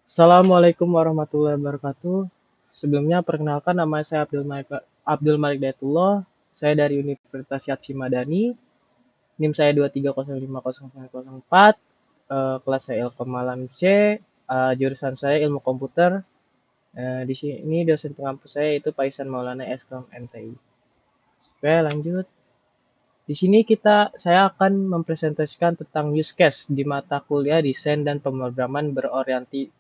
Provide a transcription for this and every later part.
Assalamualaikum warahmatullahi wabarakatuh. Sebelumnya perkenalkan nama saya Abdul Malik Daitullah. Saya dari Universitas Yatsi Madani. NIM saya 2305094. Kelas saya Ilkom Malam C. Jurusan saya Ilmu Komputer. Di sini dosen pengampu saya itu Paisan Maulana Eskom MTI. Oke, lanjut. Di sini saya akan mempresentasikan tentang use case di mata kuliah desain dan pemrograman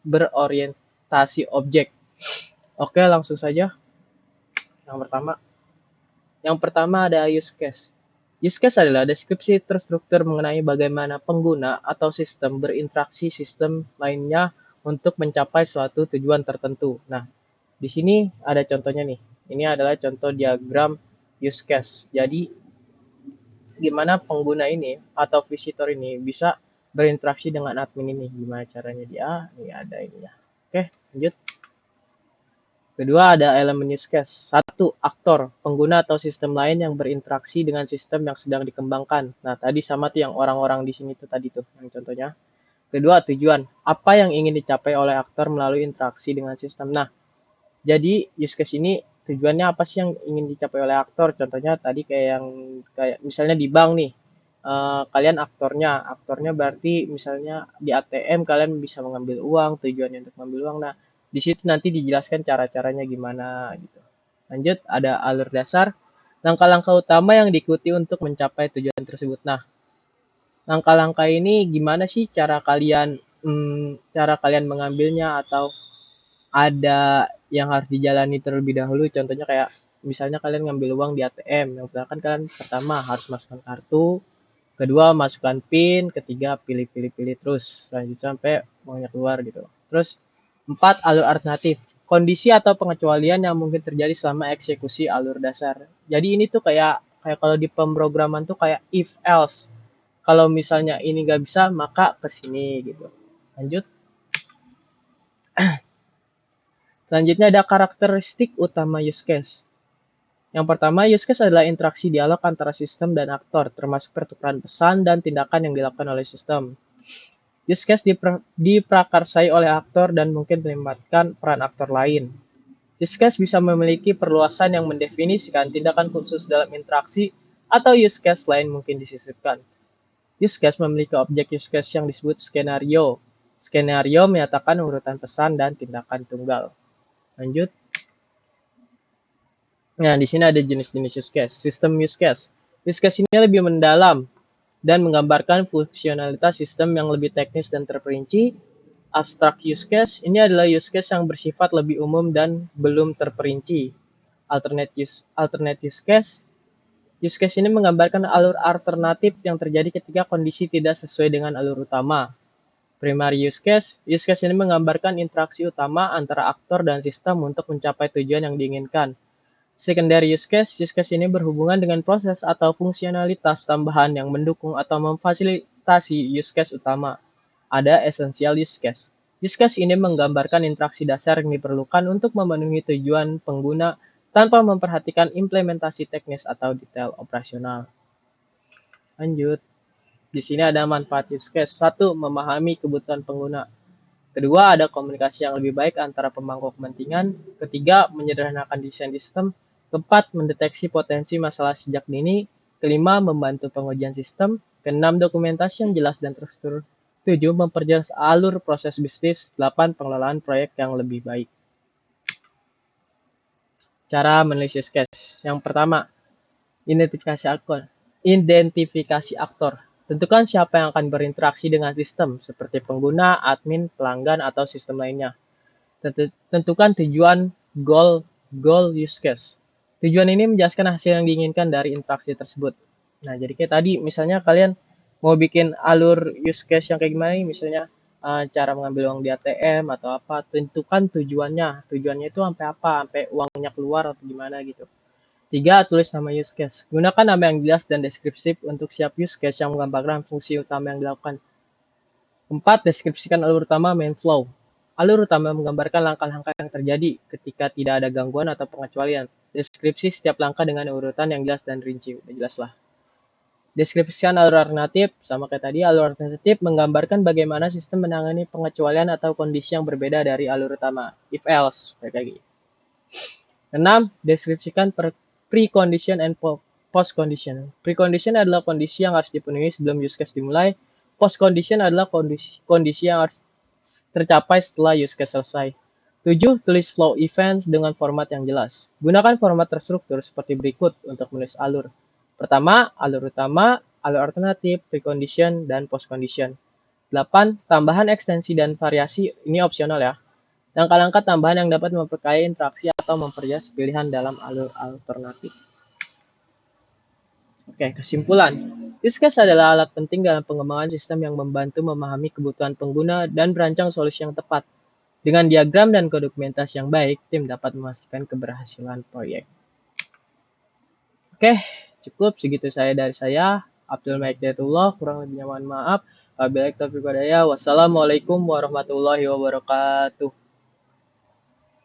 berorientasi objek. Oke, langsung saja. Yang pertama, ada use case. Use case adalah deskripsi terstruktur mengenai bagaimana pengguna atau sistem berinteraksi sistem lainnya untuk mencapai suatu tujuan tertentu. Nah, di sini ada contohnya nih. Ini adalah contoh diagram use case. Jadi, gimana pengguna ini atau visitor ini bisa berinteraksi dengan admin ini. Gimana caranya dia? Ini ada ini ya. Oke, lanjut. Kedua, ada elemen use case. Satu, aktor, pengguna atau sistem lain yang berinteraksi dengan sistem yang sedang dikembangkan. Nah, tadi sama tuh yang orang-orang di sini tuh tadi tuh, yang contohnya. Kedua, tujuan. Apa yang ingin dicapai oleh aktor melalui interaksi dengan sistem. Nah, jadi use case ini tujuannya apa sih yang ingin dicapai oleh aktor? Contohnya tadi kayak misalnya di bank nih. Kalian aktornya berarti misalnya di ATM kalian bisa mengambil uang, tujuannya untuk mengambil uang. Nah, di situ nanti dijelaskan cara-caranya gimana gitu. Lanjut, ada alur dasar, langkah-langkah utama yang diikuti untuk mencapai tujuan tersebut. Nah, langkah-langkah ini gimana sih cara kalian mengambilnya atau ada yang harus dijalani terlebih dahulu? Contohnya kayak misalnya kalian ngambil uang di ATM, yang misalkan kalian pertama harus masukkan kartu, kedua masukkan PIN, ketiga pilih-pilih-pilih terus lanjut sampai uangnya keluar gitu. Terus empat, alur alternatif, kondisi atau pengecualian yang mungkin terjadi selama eksekusi alur dasar. Jadi ini tuh kayak kayak kalau di pemrograman tuh kayak if else. Kalau misalnya ini nggak bisa, maka ke sini gitu. Lanjut. Selanjutnya ada karakteristik utama use case. Yang pertama, use case adalah interaksi dialog antara sistem dan aktor, termasuk pertukaran pesan dan tindakan yang dilakukan oleh sistem. Use case diprakarsai oleh aktor dan mungkin melibatkan peran aktor lain. Use case bisa memiliki perluasan yang mendefinisikan tindakan khusus dalam interaksi atau use case lain mungkin disisipkan. Use case memiliki objek use case yang disebut skenario. Skenario menyatakan urutan pesan dan tindakan tunggal. Lanjut. Nah, di sini ada jenis-jenis use case. Sistem use case. Use case ini lebih mendalam dan menggambarkan fungsionalitas sistem yang lebih teknis dan terperinci. Abstract use case ini adalah use case yang bersifat lebih umum dan belum terperinci. Alternate use case. Use case ini menggambarkan alur alternatif yang terjadi ketika kondisi tidak sesuai dengan alur utama. Primary use case ini menggambarkan interaksi utama antara aktor dan sistem untuk mencapai tujuan yang diinginkan. Secondary use case ini berhubungan dengan proses atau fungsionalitas tambahan yang mendukung atau memfasilitasi use case utama. Ada essential use case. Use case ini menggambarkan interaksi dasar yang diperlukan untuk memenuhi tujuan pengguna tanpa memperhatikan implementasi teknis atau detail operasional. Lanjut. Di sini ada manfaat use case. Satu, memahami kebutuhan pengguna. Kedua, ada komunikasi yang lebih baik antara pemangku kepentingan. Ketiga, menyederhanakan desain sistem. Keempat, mendeteksi potensi masalah sejak dini. Kelima, membantu pengujian sistem. Keenam, dokumentasi yang jelas dan terstruktur. 7, memperjelas alur proses bisnis. 8, pengelolaan proyek yang lebih baik. Cara menulis use case. Yang pertama, identifikasi aktor. Tentukan siapa yang akan berinteraksi dengan sistem, seperti pengguna, admin, pelanggan, atau sistem lainnya. Tentukan tujuan goal use case. Tujuan ini menjelaskan hasil yang diinginkan dari interaksi tersebut. Nah, jadi kayak tadi misalnya kalian mau bikin alur use case yang kayak gimana nih, misalnya cara mengambil uang di ATM atau apa, tentukan tujuannya. Tujuannya itu sampai apa? Sampai uangnya keluar atau gimana gitu. 3, tulis nama use case. Gunakan nama yang jelas dan deskriptif untuk setiap use case yang menggambarkan fungsi utama yang dilakukan. 4, deskripsikan alur utama main flow. Alur utama menggambarkan langkah-langkah yang terjadi ketika tidak ada gangguan atau pengecualian. Deskripsi setiap langkah dengan urutan yang jelas dan rinci. Udah jelas lah. Deskripsikan alur alternatif, sama kayak tadi, alur alternatif menggambarkan bagaimana sistem menangani pengecualian atau kondisi yang berbeda dari alur utama. If else, kayak gitu. 6. Deskripsikan precondition and post-condition. Precondition adalah kondisi yang harus dipenuhi sebelum use case dimulai. Post-condition adalah kondisi yang harus tercapai setelah use case selesai. 7. Tulis flow events dengan format yang jelas. Gunakan format terstruktur seperti berikut untuk menulis alur. Pertama, alur utama, alur alternatif, precondition, dan postcondition. 8. Tambahan ekstensi dan variasi, ini opsional ya. Langkah-langkah tambahan yang dapat memperkaya interaksi atau memperjelas pilihan dalam alur alternatif. Oke, kesimpulan. Use case adalah alat penting dalam pengembangan sistem yang membantu memahami kebutuhan pengguna dan merancang solusi yang tepat. Dengan diagram dan dokumentasi yang baik, tim dapat memastikan keberhasilan proyek. Oke, cukup segitu dari saya. Abdul Malik Hidayatullah, kurang lebihnya mohon maaf. Wabillahi taufiq wal hidayah. Wassalamualaikum warahmatullahi wabarakatuh.